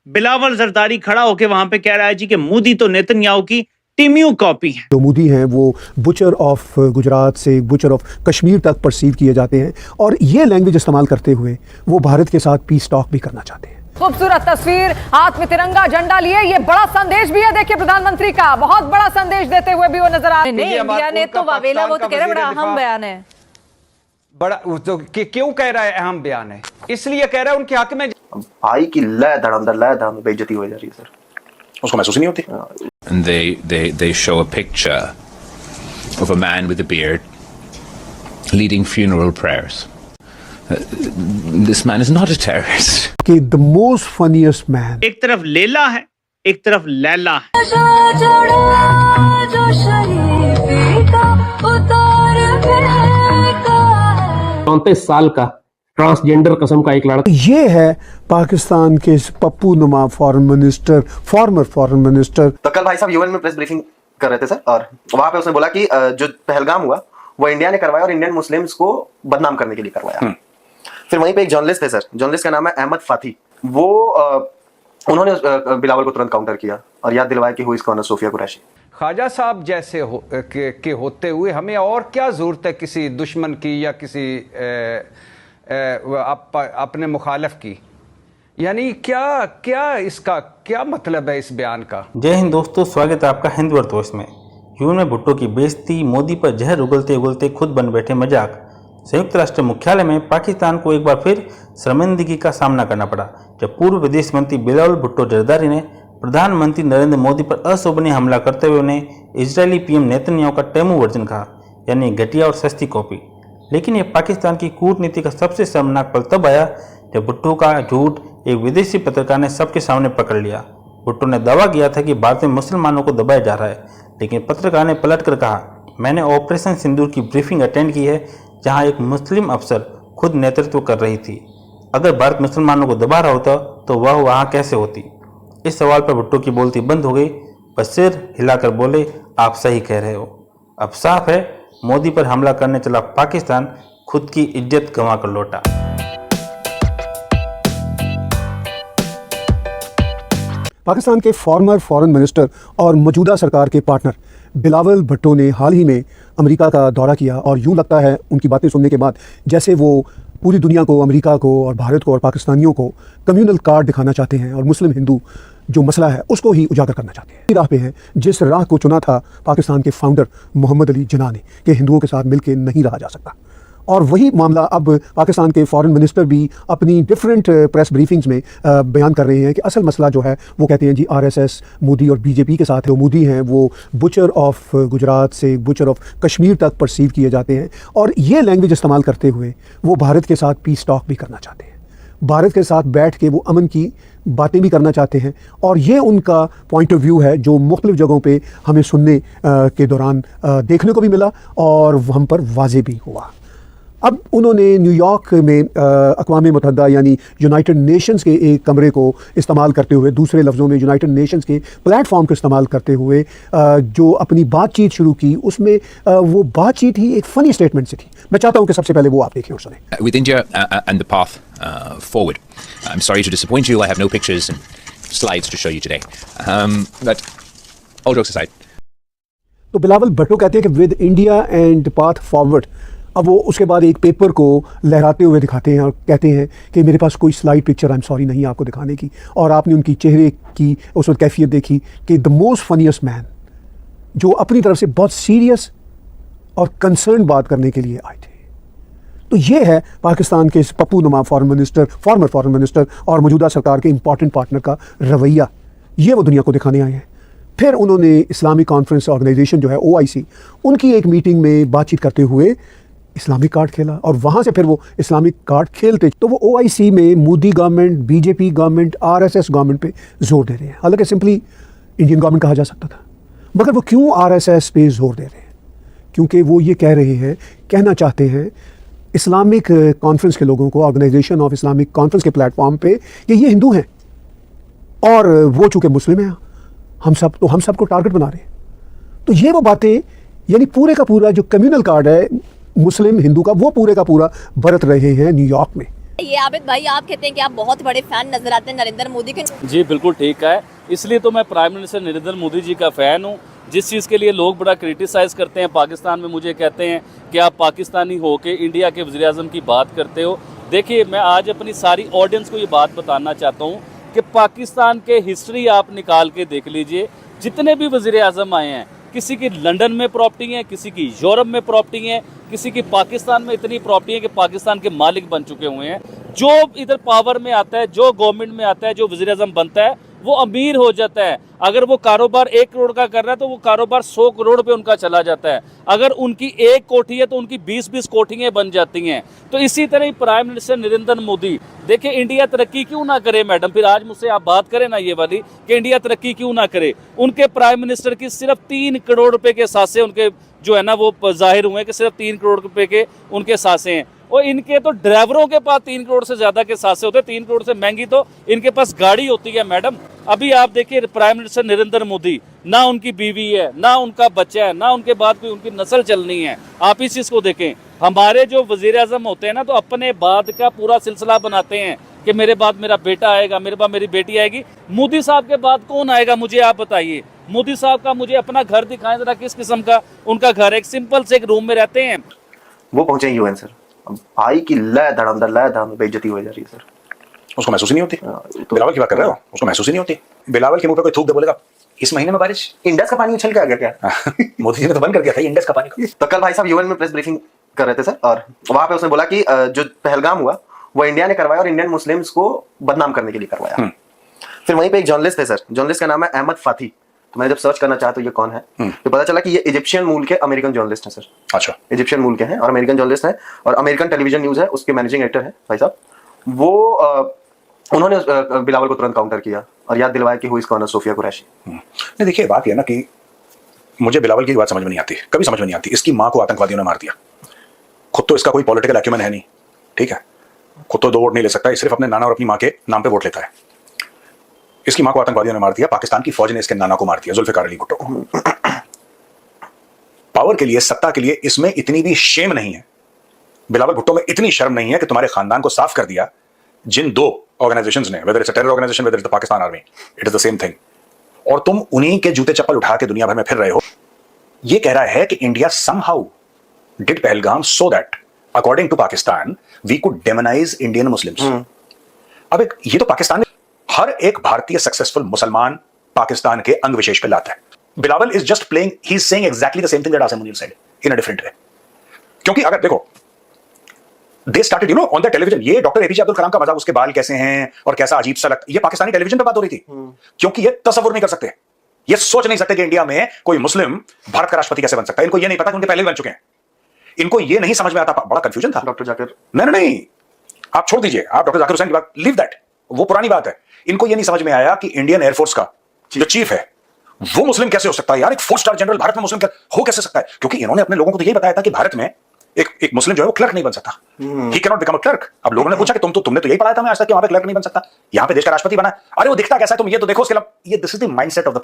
बिलावल जरदारी खड़ा होकर वहां पे कह रहा है जी कि मोदी तो नेतन्याहू की टिम्यू कॉपी है। जो मोदी हैं वो बुचर ऑफ गुजरात से बुचर ऑफ कश्मीर तक परसीव किए जाते हैं और ये लैंग्वेज इस्तेमाल करते हुए वो भारत के साथ पीस टॉक भी करना चाहते हैं। खूबसूरत तस्वीर, हाथ में तिरंगा झंडा लिए, ये बड़ा संदेश भी है। देखिए प्रधानमंत्री का बहुत बड़ा संदेश देते हुए भी वो नजर आ रहे हैं। नहीं, इंडिया ने तो वावेला, वो तो कह रहे बड़ा अहम बयान है। बड़ा तो क्यों कह रहा है अहम बयान है? इसलिए कह रहा है उनके हक में। भाई की लय धड़म बेइज्जती हो जा रही है सर, उसको महसूस नहीं होती। And they show a picture of a man with a beard leading funeral prayers. This man is not a terrorist. कि the most funniest man. एक तरफ लेला है, एक तरफ लैला है। 34 साल का ट्रांसजेंडर किस्म का एक लड़का। ये है पाकिस्तान के पप्पू नुमा foreign minister, farmer foreign minister. तो कल भाई साहब यूएन में प्रेस ब्रीफिंग कर रहे थे सर, और वहां पे उसने बोला कि जो पहलगाम हुआ वो इंडिया ने करवाया और इंडियन मुस्लिम्स को बदनाम करने के लिए करवाया। फिर वहीं पे एक जर्नलिस्ट है सर, जर्नलिस्ट का नाम है अहमद फाती, वो उन्होंने बिलावल को तुरंत काउंटर किया और याद दिलवाया कि who is colonel Sofiya Qureshi. Khwaja साहब जैसे के होते हुए हमें और क्या जरूरत है किसी दुश्मन की या किसी अपने मुखालिफ की? यानी क्या इसका क्या मतलब है इस बयान का? जय हिंद दोस्तों, स्वागत है आपका हिंद वर्ड वॉइस में। यूएन में भुट्टो की बेइज्जती, मोदी पर जहर उगलते उगलते खुद बन बैठे मजाक। संयुक्त राष्ट्र मुख्यालय में पाकिस्तान को एक बार फिर शर्मिंदगी का सामना करना पड़ा जब पूर्व विदेश मंत्री बिलावल भुट्टो जरदारी ने प्रधानमंत्री नरेंद्र मोदी पर अशोभनीय हमला करते हुए उन्हें इजरायली पीएम नेतन्याहू का टेमू वर्जन कहा, यानी घटिया और सस्ती कॉपी। लेकिन यह पाकिस्तान की कूटनीति का सबसे शर्मनाक पल तब आया जब भुट्टो का झूठ एक विदेशी पत्रकार ने सबके सामने पकड़ लिया। भुट्टो ने दावा किया था कि भारत में मुसलमानों को दबाया जा रहा है, लेकिन पत्रकार ने पलटकर कहा, मैंने ऑपरेशन सिंदूर की ब्रीफिंग अटेंड की है जहां एक मुस्लिम अफसर खुद नेतृत्व कर रही थी। अगर भारत मुसलमानों को दबा रहा होता तो वह वहां कैसे होती? इस सवाल पर भुट्टो की बोलती बंद हो गई, बस सिर हिलाकर बोले, आप सही कह रहे हो। अब साफ है, मोदी पर हमला करने चला पाकिस्तान खुद की इज्जत गंवा कर लौटा। पाकिस्तान के फॉर्मर फॉरेन मिनिस्टर और मौजूदा सरकार के पार्टनर बिलावल भुट्टो ने हाल ही में अमेरिका का दौरा किया और यूँ लगता है उनकी बातें सुनने के बाद जैसे वो पूरी दुनिया को, अमेरिका को और भारत को और पाकिस्तानियों को कम्युनल कार्ड दिखाना चाहते हैं और मुस्लिम हिंदू जो मसला है उसको ही उजागर करना चाहते हैं। राह पे हैं जिस राह को चुना था पाकिस्तान के फाउंडर मोहम्मद अली जिन्ना ने कि हिंदुओं के साथ मिलकर नहीं रहा जा सकता, और वही मामला अब पाकिस्तान के फॉरेन मिनिस्टर भी अपनी डिफरेंट प्रेस ब्रीफिंग्स में बयान कर रहे हैं कि असल मसला जो है वो कहते हैं जी आरएसएस मोदी और बीजेपी के साथ है। मोदी हैं वो बुचर ऑफ गुजरात से बुचर ऑफ कश्मीर तक परसीव किए जाते हैं और ये लैंग्वेज इस्तेमाल करते हुए वो भारत के साथ पीस टॉक भी करना चाहते हैं, भारत के साथ बैठ के वो अमन की बातें भी करना चाहते हैं। और ये उनका पॉइंट ऑफ व्यू है जो मुख्तलिफ जगहों पे हमें सुनने के दौरान देखने को भी मिला और हम पर वाज़े भी हुआ। अब उन्होंने न्यूयॉर्क में अक़वाम मुत्तहिदा यानी यूनाइटेड नेशंस के एक कमरे को इस्तेमाल करते हुए, दूसरे लफ्ज़ों में यूनाइटेड नेशंस के प्लेटफॉर्म को इस्तेमाल करते हुए जो अपनी बातचीत शुरू की, उसमें वो बातचीत ही एक फ़नी स्टेटमेंट से थी। मैं चाहता हूँ कि सबसे पहले वो आप देखें और सुनें। With India and the path forward, I'm sorry to disappoint you. I have no pictures and slides to show you today. But all jokes aside. तो बिलावल भुट्टो कहते हैं कि with India and path forward. अब वो उसके बाद एक पेपर को लहराते हुए दिखाते हैं और कहते हैं कि मेरे पास कोई slide picture I am sorry नहीं आपको दिखाने की, और आपने उनकी चेहरे की उस वक्त कैफियत देखी कि द मोस्ट फनीस्ट मैन, जो अपनी तरफ से बहुत सीरियस और कंसर्न बात करने के लिए आए थे। तो ये है पाकिस्तान के पप्पू नुमा foreign minister, farmer foreign minister और मौजूदा सरकार के इंपॉर्टेंट पार्टनर का रवैया, ये वो दुनिया को दिखाने आए हैं। फिर उन्होंने इस्लामिक कॉन्फ्रेंस ऑर्गेनाइजेशन जो है OIC, उनकी एक मीटिंग में बातचीत करते हुए इस्लामिक कार्ड खेला और वहाँ से फिर वो इस्लामिक कार्ड खेलते, तो वो OIC में Modi government, BJP government, RSS government पे जोर दे रहे हैं। हालांकि सिंपली इंडियन गवर्नमेंट कहा जा सकता था, मगर वो क्यों RSS पे जोर दे रहे हैं? क्योंकि वो ये कह रहे हैं, कहना चाहते हैं इस्लामिक कॉन्फ्रेंस के लोगों को, ऑर्गेनाइजेशन ऑफ इस्लामिक कॉन्फ्रेंस के प्लेटफॉर्म पे, कि ये हिंदू हैं और वो चूँकि मुस्लिम हैं, हम सबको टारगेट बना रहे हैं। तो ये वो बातें, यानी पूरे का पूरा जो कम्युनल कार्ड है मुस्लिम हिंदू का, वो पूरे का पूरा बरत रहे हैं न्यूयॉर्क में। ये आबिद भाई, आप कहते हैं कि आप बहुत बड़े फैन नजर आते हैं नरेंद्र मोदी के। जी बिल्कुल ठीक है, इसलिए तो मैं प्राइम मिनिस्टर नरेंद्र मोदी जी का फ़ैन हूँ। जिस चीज़ के लिए लोग बड़ा क्रिटिसाइज़ करते हैं पाकिस्तान में, मुझे कहते हैं कि आप पाकिस्तानी हो के इंडिया के वज़ीर-ए-आज़म की बात करते हो। देखिए, मैं आज अपनी सारी ऑडियंस को ये बात बताना चाहता हूँ कि पाकिस्तान के हिस्ट्री आप निकाल के देख लीजिए। जितने भी वज़ीर-ए-आज़म आए हैं, किसी की लंदन में प्रॉपर्टी है, किसी की यूरोप में प्रॉपर्टी है, किसी की पाकिस्तान में इतनी प्रॉपर्टी है कि पाकिस्तान के मालिक बन चुके हुए हैं। जो इधर पावर में आता है, जो गवर्नमेंट में आता है, जो वज़ीर-ए-आज़म बनता है, वो अमीर हो जाता है। अगर वो कारोबार 1 करोड़ का कर रहा है तो वो कारोबार 100 करोड़ पे उनका चला जाता है। अगर उनकी 1 कोठी है तो उनकी 20-20 कोठियाँ बन जाती हैं। तो इसी तरह ही प्राइम मिनिस्टर नरेंद्र मोदी, देखिए इंडिया तरक्की क्यों ना करे मैडम, फिर आज मुझसे आप बात करें ना ये वाली कि इंडिया तरक्की क्यों ना करे। उनके प्राइम मिनिस्टर की सिर्फ 3 करोड़ रुपए के सासे उनके जो है ना वो जाहिर हुए कि सिर्फ 3 करोड़ रुपए के उनके सासे हैं। और इनके तो ड्राइवरों के पास 3 करोड़ से ज़्यादा के सासे होते हैं। 3 करोड़ से महंगी तो इनके पास गाड़ी होती है मैडम। अभी आप देखिए प्राइम मिनिस्टर नरेंद्र मोदी, ना उनकी बीवी है, ना उनका बच्चा है, ना उनके बाद कोई उनकी नस्ल चलनी है। आप इस चीज़ को देखें। हमारे जो वज़ीर-ए-आज़म होते हैं ना, तो अपने बाद का पूरा सिलसिला बनाते हैं कि मेरे बाद मेरा बेटा आएगा, मेरे बाद मेरी बेटी आएगी। मोदी साहब के बाद कौन आएगा, मुझे आप बताइए। मोदी साहब का मुझे अपना घर दिखाएं जरा, किस किस्म का उनका घर है। एक सिंपल से एक रूम में रहते हैं। वो पहुंचे यूएन सर, भाई की लय धड़म बेइज्जती हो जा रही है सर। उसको महसूस ही नहीं होती। बिलावल की बात कर रहे हो, उसको महसूस ही नहीं होती। बिलावल के मुंह पे कोई थूक दे बोलेगा इस महीने में बारिश, इंडस का पानी उछल के आ गया क्या? मोदी जी ने तो बंद कर दिया था इंडस का पानी को। तो कल भाई साहब यूएन में प्रेस ब्रीफिंग कर रहे थे सर, और वहां पे उसने बोला कि जो पहलगाम हुआ वो इंडिया ने करवाया और इंडियन मुस्लिम्स को बदनाम करने के लिए करवाया। फिर वहीं पे एक जर्नलिस्ट है सर, जर्नलिस्ट का नाम है अहमद फाथी। तो मैंने जब सर्च करना चाहा तो ये कौन है, तो पता चला कि ये इजिप्शियन मूल के अमेरिकन जर्नलिस्ट हैं सर। अच्छा, इजिप्शियन मूल के हैं और अमेरिकन जर्नलिस्ट हैं, और अमेरिकन टेलीविजन न्यूज है उसके मैनेजिंग एडिटर है भाई साहब। वो उन्होंने बिलावल को तुरंत काउंटर किया और याद दिलवाया कि who is colonel Sofiya Qureshi. नहीं देखिए, बात यह ना कि मुझे बिलावल की बात समझ में नहीं आती, कभी समझ में नहीं आती। इसकी माँ को आतंकवादियों ने मार दिया, खुद तो इसका कोई पॉलिटिकल एक्यूमेन है नहीं, ठीक है, खुद तो 2 वोट नहीं ले सकता, सिर्फ अपने नाना और अपनी माँ के नाम पे वोट लेता है। इसकी माँ को आतंकवादियों ने मार दिया, पाकिस्तान की फौज ने इसके नाना को मार दिया, जुल्फिकार अली भुट्टो को। पावर के लिए, सत्ता के लिए इसमें इतनी भी शेम नहीं है, बिलावल भुट्टो में इतनी शर्म नहीं है कि तुम्हारे खानदान को साफ कर दिया जिन 2 ऑर्गेनाइजेशंस ने, whether it's a terror organisation, whether it's the Pakistan army, it is the same thing. और तुम उन्हीं के जूते चप्पल उठा के दुनिया भर में फिर रहे हो। ये कह रहा है कि India somehow did Pahalgam so that according to Pakistan we could demonise Indian Muslims. अब ये तो पाकिस्तान में हर एक भारतीय सक्सेसफुल मुसलमान पाकिस्तान के अंग विशेष पे लाता है। Bilawal is just playing, he is saying exactly the same thing that Asim Munir said in a different way. क्योंकि अगर देखो, they started you know on the television, ये डॉक्टर एपीजे अब्दुल कलाम का मजाक, उसके बाल कैसे हैं और कैसा अजीब सा लगता, ये पाकिस्तानी टेलीविजन पे बात हो रही थी। क्योंकि ये तसव्वुर नहीं कर सकते, ये सोच नहीं सकते कि इंडिया में कोई मुस्लिम भारत का राष्ट्रपति कैसे बन सकता है। इनको ये नहीं पता कि उनके पहले भी बन चुके हैं, इनको ये नहीं समझ में आता। बड़ा कंफ्यूजन था डॉक्टर जाकिर। नहीं, आप छोड़ दीजिए, आप डॉक्टर जाकिर हुसैन की बात लीव दैट, वो पुरानी बात है। इनको ये नहीं समझ में आया कि इंडियन एयरफोर्स का जो चीफ है वो मुस्लिम कैसे हो सकता है। यार, एक 4 स्टार जनरल भारत में मुस्लिम हो कैसे सकता है? क्योंकि इन्होंने अपने लोगों को तो यही बताया था कि भारत में एक मुस्लिम जो है वो क्लर्क नहीं बन सकता, he can not become a clerk. अब लोगों ने पूछा कि तुमने तो यही पढ़ाया था मैं आज तक कि वहां पे क्लर्क नहीं बन सकता, यहां पे देश का राष्ट्रपति बना। अरे वो दिखता कैसा है तुम ये तो देखो उसके, ये this is the mindset of the